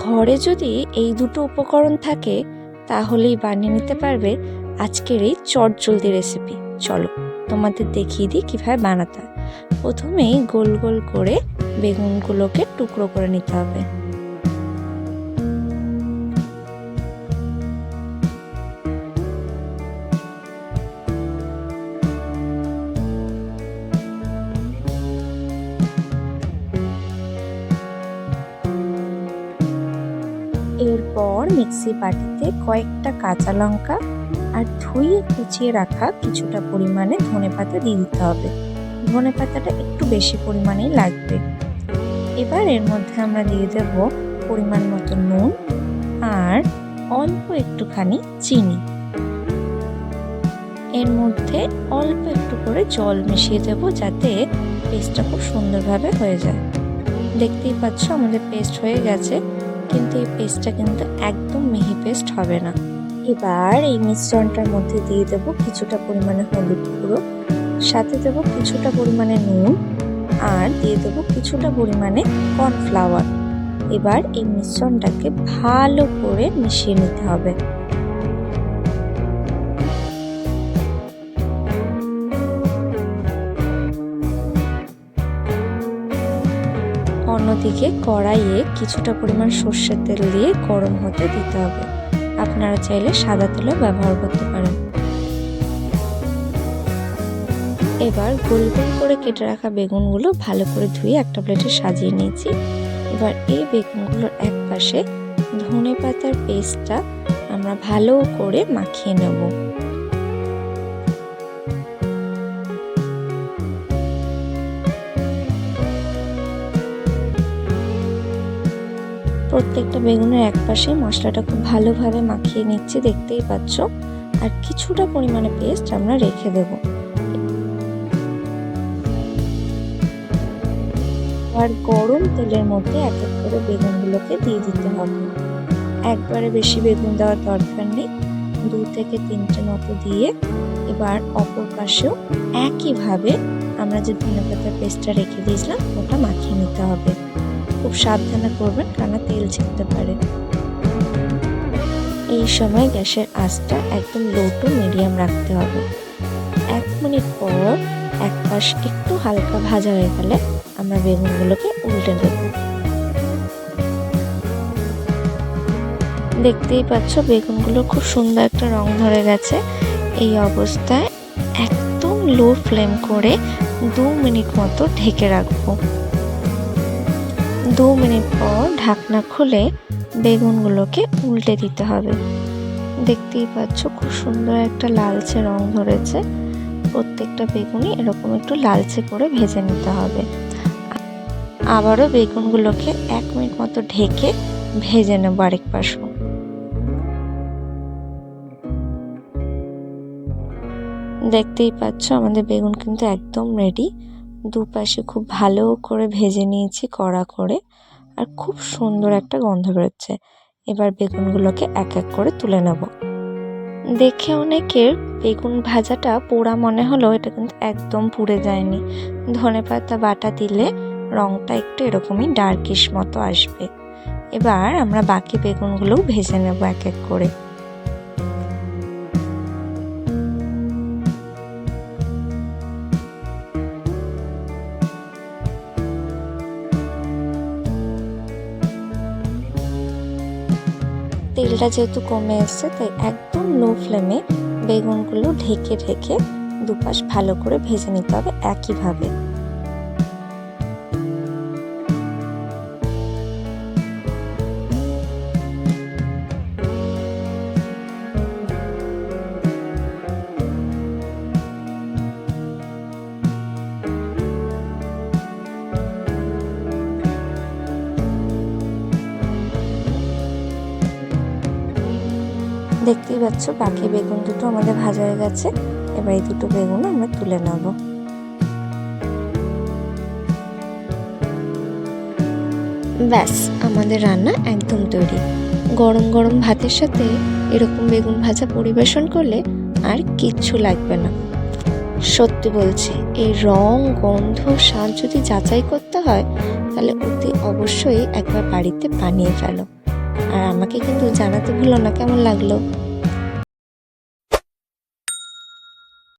ঘরে যদি এই দুটো উপকরণ থাকে তাহলেই বানিয়ে নিতে পারবে আজকের এই চটজলদি রেসিপি। চলো তোমাদের দেখিয়ে দিই কীভাবে বানাতে হয়। প্রথমেই গোল গোল করে বেগুনগুলোকে টুকরো করে নিতে হবে। এরপর মিক্সি বাটিতে কয়েকটা কাঁচা লঙ্কা আর ধুয়ে কুচিয়ে রাখা কিছুটা পরিমাণে ধনেপাতা দিয়ে দিতে হবে। ধনেপাতাটা একটু বেশি পরিমাণেই লাগবে। এবার এর মধ্যে আমরা দিয়ে দেব পরিমাণ মতো নুন আর অল্প একটুখানি চিনি। এর মধ্যে অল্প একটু করে জল মিশিয়ে দেব যাতে পেস্টটা খুব সুন্দরভাবে হয়ে যায়। দেখতেই পাচ্ছ আমাদের পেস্ট হয়ে গেছে, কিন্তু এই পেস্টটা কিন্তু একদম মিহি পেস্ট হবে না। এবার এই মিশ্রণটার মধ্যে দিয়ে দেব কিছুটা পরিমাণে হলুদ গুঁড়ো, সাথে দেব কিছুটা পরিমাণে নুন আর দিয়ে দেব কিছুটা পরিমাণে কর্নফ্লাওয়ার। এবার এই মিশ্রণটাকে ভালো করে মিশিয়ে নিতে হবে। অন্যদিকে কড়াইয়ে কিছুটা পরিমাণ সর্ষের তেল দিয়ে গরম হতে দিতে হবে। আপনারা চাইলে সাদা তেলও ব্যবহার করতে পারেন। এবার গোল গোল করে কেটে রাখা বেগুনগুলো ভালো করে ধুয়ে একটা প্লেটে সাজিয়ে নিয়েছি। এবার এই বেগুনগুলোর এক পাশে ধনেপাতার পেস্টটা আমরা ভালো করে মাখিয়ে নেব। প্রত্যেকটা বেগুনের এক পাশে মশলাটা খুব ভালোভাবে মাখিয়ে নিচ্ছি, দেখতেই পাচ্ছ। আর কিছুটা পরিমাণে পেস্ট আমরা রেখে দেব। আর গরম তেলের মধ্যে এক এক করে বেগুনগুলোকে দিয়ে দিতে হবে। একবারে বেশি বেগুন দেওয়ার দরকার নেই, 2 থেকে 3টে মতো দিয়ে এবার অপর পাশেও একইভাবে আমরা যে ধনেপাতার পেস্টটা রেখে দিয়েছিলাম ওটা মাখিয়ে নিতে হবে। খুব সাবধানে করবেন, কারণ তেল ছিটতে পারে। এই সময় গ্যাসের আঁচটা একদম লো টু মিডিয়াম রাখতে হবে। 1 মিনিট পর এক পাশ একটু হালকা ভাজা হয়ে গেলে আমরা বেগুনগুলোকে উল্টে দেব। দেখতেই পাচ্ছ বেগুনগুলো খুব সুন্দর একটা রং ধরে গেছে। এই অবস্থায় একদম লো ফ্লেম করে 2 মিনিট মতো ঢেকে রাখবো। 2 মিনিট পর ঢাকনা খুলে বেগুনগুলোকে উল্টে দিতে হবে। দেখতেই পাচ্ছ খুব সুন্দর একটা লালচে রং ধরেছে। প্রত্যেকটা বেগুনই এরকম একটু লালচে করে ভেজে নিতে হবে। আবারও বেগুনগুলোকে 1 মিনিট মতো ঢেকে ভেজে নেব আরেক পাশও। দেখতেই পাচ্ছ আমাদের বেগুন কিন্তু একদম রেডি। দুপাশে খুব ভালো করে ভেজে নিয়েছি কড়া করে, আর খুব সুন্দর একটা গন্ধ বেরোচ্ছে। এবার বেগুনগুলোকে এক এক করে তুলে নেব। দেখে অনেকের বেগুন ভাজাটা পোড়া মনে হলো, এটা কিন্তু একদম পুড়ে যায়নি। ধনেপাতা বাটা দিলে রংটা একটু এরকমই ডার্কিশ মতো আসবে। এবার আমরা বাকি বেগুনগুলোও ভেজে নেব এক এক করে। তেলটা যেহেতু কমে এসছে তাই একদম লো ফ্লেমে বেগুনগুলো ঢেকে ঢেকে দুপাশ ভালো করে ভেজে নিতে হবে একইভাবে। দেখতেই পাচ্ছ বাকি বেগুন দুটো আমাদের ভাজা হয়ে গেছে। এবার এই দুটো বেগুন আমরা তুলে নেব। ব্যাস আমাদের রান্না একদম তৈরি। গরম গরম ভাতের সাথে এরকম বেগুন ভাজা পরিবেশন করলে আর কিচ্ছু লাগবে না। সত্যি বলছি, এই রং গন্ধ স্বাদ যদি যাচাই করতে হয় তাহলে অতি অবশ্যই একবার বাড়িতে বানিয়ে ফেলো। আর আমাকে কিন্তু জানাতে ভুলো না কেমন লাগলো।